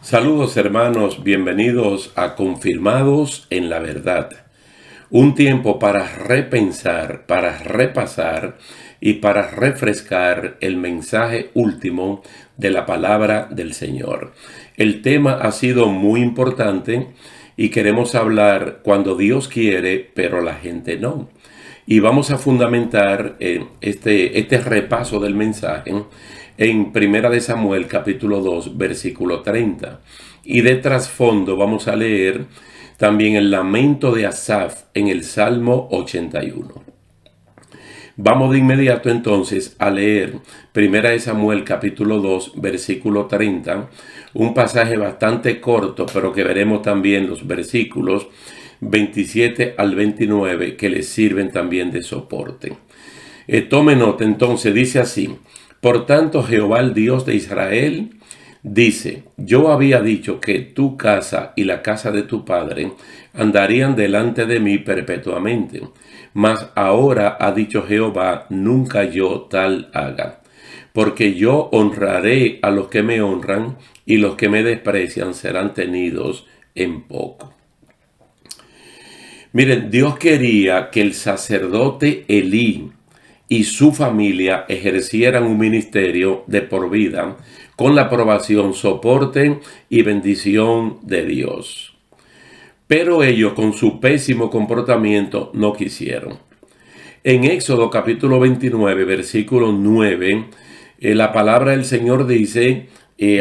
Saludos hermanos, bienvenidos a Confirmados en la Verdad. Un tiempo para repensar, para repasar y para refrescar el mensaje último de la palabra del Señor. El tema ha sido muy importante y queremos hablar cuando Dios quiere, pero la gente no. Y vamos a fundamentar este repaso del mensaje en 1 Samuel capítulo 2 versículo 30. Y de trasfondo vamos a leer también el lamento de Asaf en el Salmo 81. Vamos de inmediato entonces a leer 1 Samuel capítulo 2 versículo 30, un pasaje bastante corto, pero que veremos también los versículos 27 al 29 que les sirven también de soporte. Tome nota entonces, dice así: Por tanto, Jehová, el Dios de Israel, dice: Yo había dicho que tu casa y la casa de tu padre andarían delante de mí perpetuamente. Mas ahora ha dicho Jehová: nunca yo tal haga. Porque yo honraré a los que me honran, y los que me desprecian serán tenidos en poco. Miren, Dios quería que el sacerdote Elí y su familia ejercieran un ministerio de por vida con la aprobación, soporte y bendición de Dios. Pero ellos, con su pésimo comportamiento, no quisieron. En Éxodo capítulo 29, versículo 9, la palabra del Señor dice,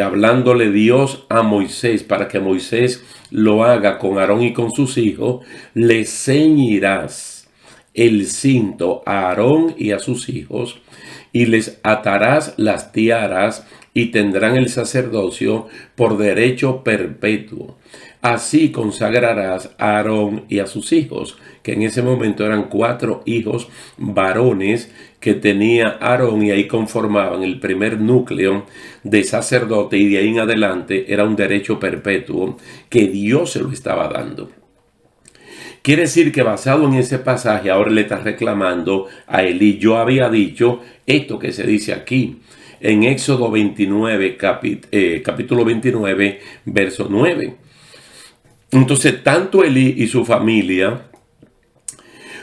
hablándole Dios a Moisés, para que Moisés lo haga con Aarón y con sus hijos: le ceñirás el cinto a Aarón y a sus hijos, y les atarás las tiaras, y tendrán el sacerdocio por derecho perpetuo. Así consagrarás a Aarón y a sus hijos, que en ese momento eran 4 hijos varones que tenía Aarón, y ahí conformaban el primer núcleo de sacerdote, y de ahí en adelante era un derecho perpetuo que Dios se lo estaba dando. Quiere decir que basado en ese pasaje ahora le está reclamando a Elí: yo había dicho esto que se dice aquí en Éxodo 29, capítulo 29, verso 9. Entonces, tanto Elí y su familia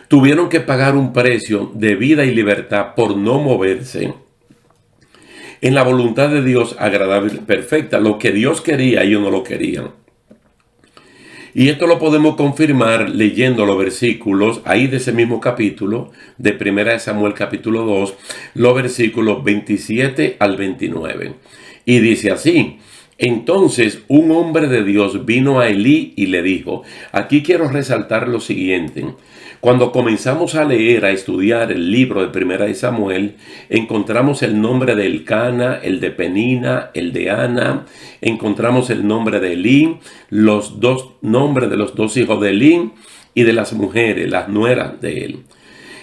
tuvieron que pagar un precio de vida y libertad por no moverse en la voluntad de Dios agradable y perfecta. Lo que Dios quería, ellos no lo querían. Y esto lo podemos confirmar leyendo los versículos ahí de ese mismo capítulo, de 1 Samuel capítulo 2, los versículos 27 al 29. Y dice así: Entonces un hombre de Dios vino a Elí y le dijo. Aquí quiero resaltar lo siguiente. Cuando comenzamos a leer, a estudiar el libro de 1 Samuel, encontramos el nombre de Elcana, el de Penina, el de Ana, encontramos el nombre de Elí, los dos nombres de los 2 hijos de Elí y de las mujeres, las nueras de él.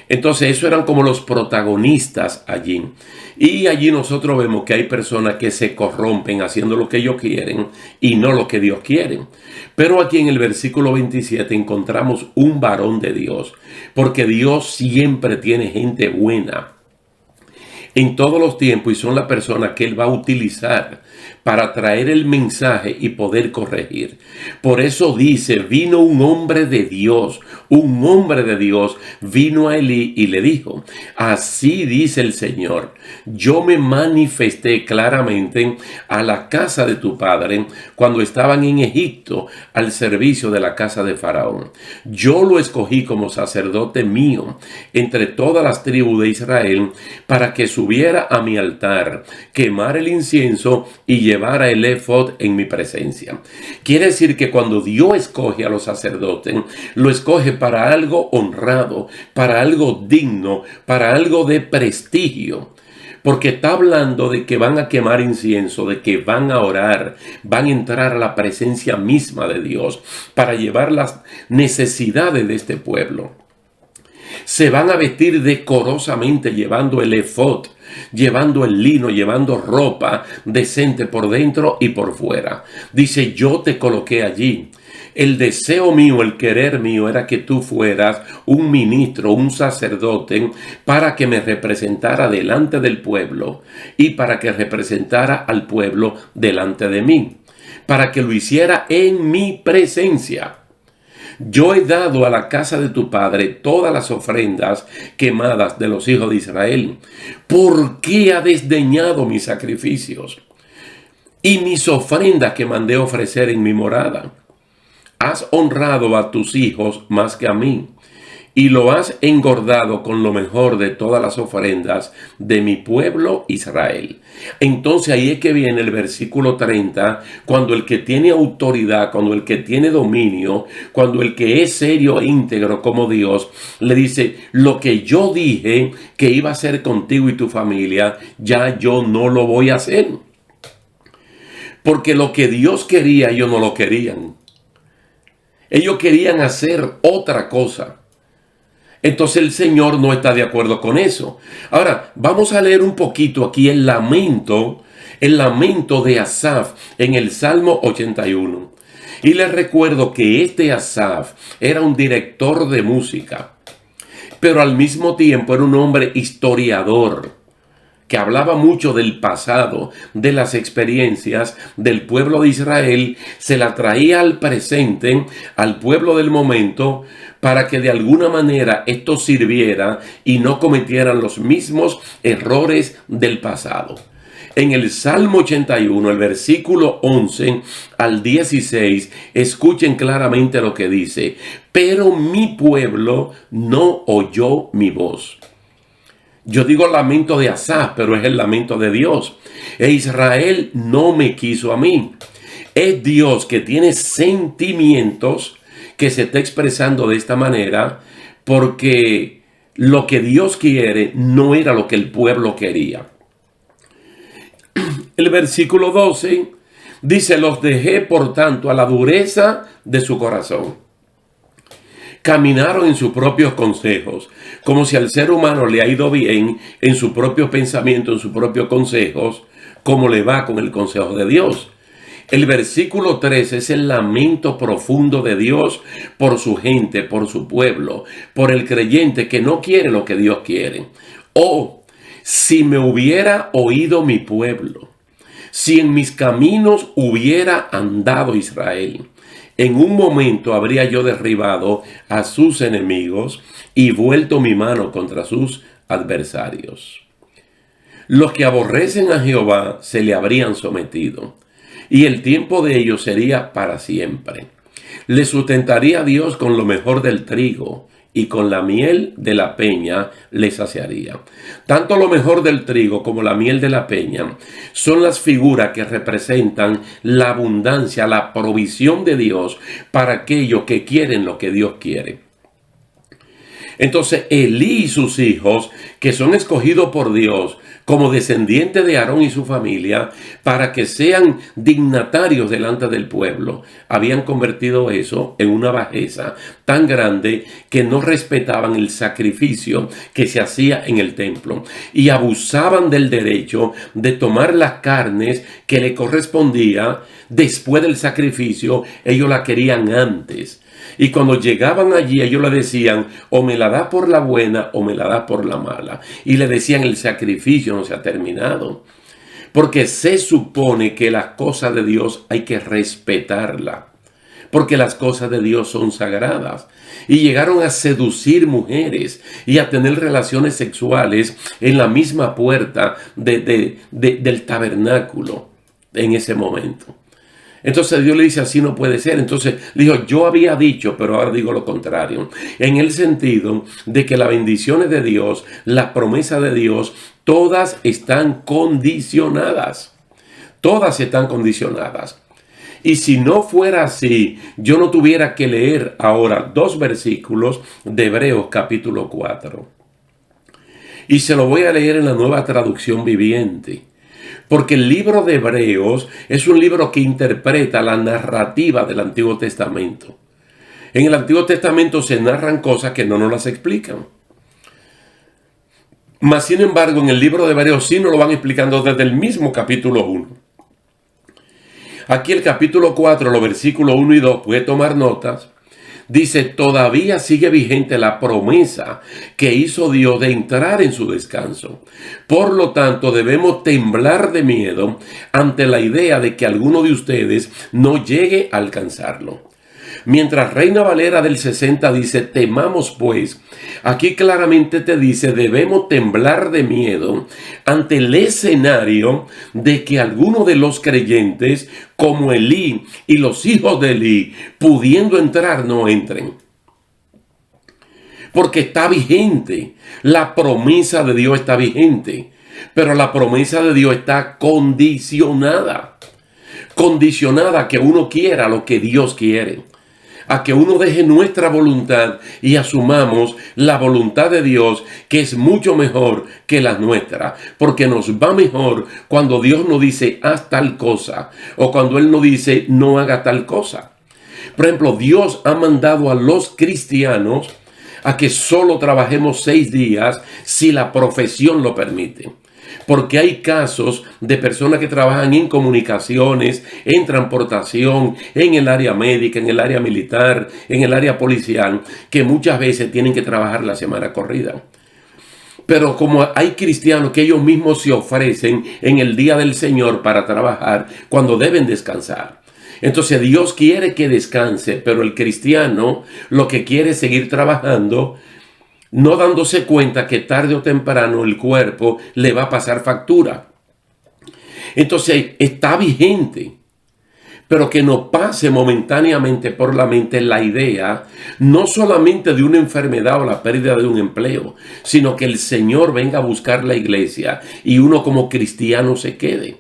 Entonces, eso eran como los protagonistas allí. Y allí nosotros vemos que hay personas que se corrompen haciendo lo que ellos quieren y no lo que Dios quiere. Pero aquí en el versículo 27 encontramos un varón de Dios, porque Dios siempre tiene gente buena en todos los tiempos, y son las personas que Él va a utilizar para traer el mensaje y poder corregir. Por eso dice: vino un hombre de Dios vino a Elí y le dijo: así dice el Señor, yo me manifesté claramente a la casa de tu padre cuando estaban en Egipto al servicio de la casa de Faraón. Yo lo escogí como sacerdote mío entre todas las tribus de Israel, para que subiera a mi altar, quemara el incienso y llevara el efod en mi presencia. Quiere decir que cuando Dios escoge a los sacerdotes, lo escoge para algo honrado, para algo digno, para algo de prestigio. Porque está hablando de que van a quemar incienso, de que van a orar, van a entrar a la presencia misma de Dios para llevar las necesidades de este pueblo. Se van a vestir decorosamente llevando el efod, llevando el lino, llevando ropa decente por dentro y por fuera. Dice: yo te coloqué allí. el deseo mío, el querer mío era que tú fueras un ministro, un sacerdote, para que me representara delante del pueblo y para que representara al pueblo delante de mí, para que lo hiciera en mi presencia. Yo he dado a la casa de tu padre todas las ofrendas quemadas de los hijos de Israel. ¿Por qué ha desdeñado mis sacrificios y mis ofrendas que mandé ofrecer en mi morada? Has honrado a tus hijos más que a mí, y lo has engordado con lo mejor de todas las ofrendas de mi pueblo Israel. Entonces ahí es que viene el versículo 30, cuando el que tiene autoridad, cuando el que tiene dominio, cuando el que es serio e íntegro como Dios, le dice: lo que yo dije que iba a hacer contigo y tu familia, ya yo no lo voy a hacer. Porque lo que Dios quería, ellos no lo querían. Ellos querían hacer otra cosa. Entonces el Señor no está de acuerdo con eso. Ahora, vamos a leer un poquito aquí el lamento de Asaf en el Salmo 81. Y les recuerdo que este Asaf era un director de música, pero al mismo tiempo era un hombre historiador, que hablaba mucho del pasado, de las experiencias del pueblo de Israel, se la traía al presente, al pueblo del momento, para que de alguna manera esto sirviera y no cometieran los mismos errores del pasado. En el Salmo 81, el versículo 11 al 16, escuchen claramente lo que dice: pero mi pueblo no oyó mi voz. Yo digo lamento de Asaf, pero es el lamento de Dios. E Israel no me quiso a mí. Es Dios que tiene sentimientos, que se está expresando de esta manera, porque lo que Dios quiere no era lo que el pueblo quería. El versículo 12 dice: los dejé por tanto a la dureza de su corazón. Caminaron en sus propios consejos, como si al ser humano le ha ido bien en su propio pensamiento, en sus propios consejos, como le va con el consejo de Dios. El versículo 13 es el lamento profundo de Dios por su gente, por su pueblo, por el creyente que no quiere lo que Dios quiere. Oh, si me hubiera oído mi pueblo, si en mis caminos hubiera andado Israel, en un momento habría yo derribado a sus enemigos y vuelto mi mano contra sus adversarios. Los que aborrecen a Jehová se le habrían sometido, y el tiempo de ellos sería para siempre. Le sustentaría Dios con lo mejor del trigo, y con la miel de la peña les saciaría. Tanto lo mejor del trigo como la miel de la peña son las figuras que representan la abundancia, la provisión de Dios para aquellos que quieren lo que Dios quiere. Entonces Elí y sus hijos, que son escogidos por Dios como descendientes de Aarón y su familia, para que sean dignatarios delante del pueblo, habían convertido eso en una bajeza tan grande que no respetaban el sacrificio que se hacía en el templo y abusaban del derecho de tomar las carnes que le correspondía después del sacrificio. Ellos la querían antes. Y cuando llegaban allí, ellos le decían: o me la da por la buena o me la da por la mala. Y le decían: el sacrificio no se ha terminado. Porque se supone que las cosas de Dios hay que respetarla. Porque las cosas de Dios son sagradas. Y llegaron a seducir mujeres y a tener relaciones sexuales en la misma puerta del tabernáculo en ese momento. Entonces Dios le dice: así no puede ser. Entonces dijo: yo había dicho, pero ahora digo lo contrario. En el sentido de que las bendiciones de Dios, las promesas de Dios, todas están condicionadas. Todas están condicionadas. Y si no fuera así, yo no tuviera que leer ahora 2 versículos de Hebreos capítulo 4. Y se lo voy a leer en la Nueva Traducción Viviente. Porque el libro de Hebreos es un libro que interpreta la narrativa del Antiguo Testamento. En el Antiguo Testamento se narran cosas que no nos las explican. Mas, sin embargo, en el libro de Hebreos sí nos lo van explicando desde el mismo capítulo 1. Aquí el capítulo 4, los versículos 1 y 2, puede tomar notas. Dice, todavía sigue vigente la promesa que hizo Dios de entrar en su descanso. Por lo tanto, debemos temblar de miedo ante la idea de que alguno de ustedes no llegue a alcanzarlo. Mientras Reina Valera del 60 dice, temamos pues, aquí claramente te dice, debemos temblar de miedo ante el escenario de que alguno de los creyentes, como Elí y los hijos de Elí, pudiendo entrar, no entren. Porque está vigente, la promesa de Dios está vigente, pero la promesa de Dios está condicionada a que uno quiera lo que Dios quiere, a que uno deje nuestra voluntad y asumamos la voluntad de Dios, que es mucho mejor que la nuestra, porque nos va mejor cuando Dios nos dice haz tal cosa o cuando Él nos dice no haga tal cosa. Por ejemplo, Dios ha mandado a los cristianos a que solo trabajemos 6 días si la profesión lo permite. Porque hay casos de personas que trabajan en comunicaciones, en transportación, en el área médica, en el área militar, en el área policial, que muchas veces tienen que trabajar la semana corrida. Pero como hay cristianos que ellos mismos se ofrecen en el día del Señor para trabajar cuando deben descansar. Entonces Dios quiere que descanse, pero el cristiano lo que quiere es seguir trabajando, no dándose cuenta que tarde o temprano el cuerpo le va a pasar factura. Entonces está vigente, pero que nos pase momentáneamente por la mente la idea no solamente de una enfermedad o la pérdida de un empleo, sino que el Señor venga a buscar la iglesia y uno como cristiano se quede.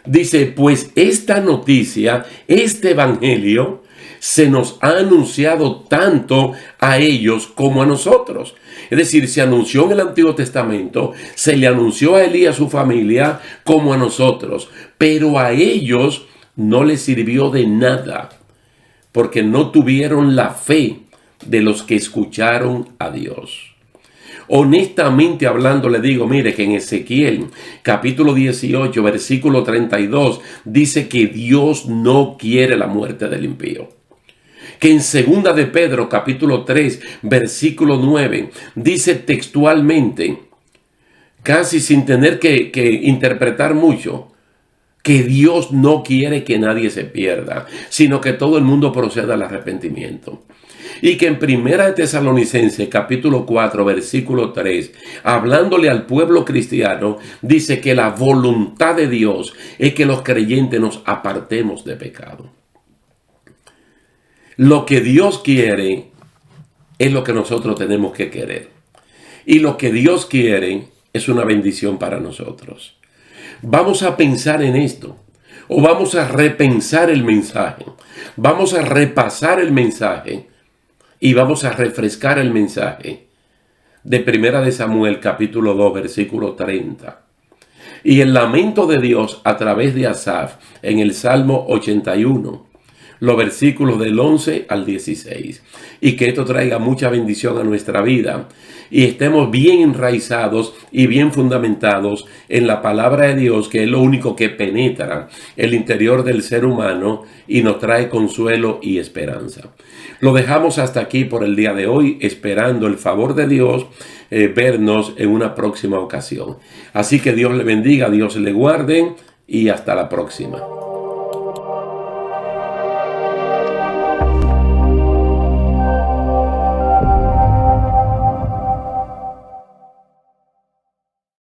Dice, pues esta noticia, este evangelio, se nos ha anunciado tanto a ellos como a nosotros. Es decir, se anunció en el Antiguo Testamento, se le anunció a Elí y a su familia como a nosotros, pero a ellos no les sirvió de nada, porque no tuvieron la fe de los que escucharon a Dios. Honestamente hablando, le digo, mire que en Ezequiel capítulo 18 versículo 32 dice que Dios no quiere la muerte del impío. Que en segunda de Pedro capítulo 3 versículo 9 dice textualmente, casi sin tener que interpretar mucho, que Dios no quiere que nadie se pierda, sino que todo el mundo proceda al arrepentimiento. Y que en primera de Tesalonicenses capítulo 4 versículo 3, hablándole al pueblo cristiano, dice que la voluntad de Dios es que los creyentes nos apartemos de pecado. Lo que Dios quiere es lo que nosotros tenemos que querer. Y lo que Dios quiere es una bendición para nosotros. Vamos a pensar en esto, o vamos a repensar el mensaje, vamos a repasar el mensaje y vamos a refrescar el mensaje de Primera de Samuel capítulo 2 versículo 30. Y el lamento de Dios a través de Asaf en el Salmo 81, los versículos del 11 al 16. Y que esto traiga mucha bendición a nuestra vida y estemos bien enraizados y bien fundamentados en la palabra de Dios, que es lo único que penetra el interior del ser humano y nos trae consuelo y esperanza. Lo dejamos hasta aquí por el día de hoy, esperando el favor de Dios, vernos en una próxima ocasión. Así que Dios le bendiga, Dios le guarde y hasta la próxima.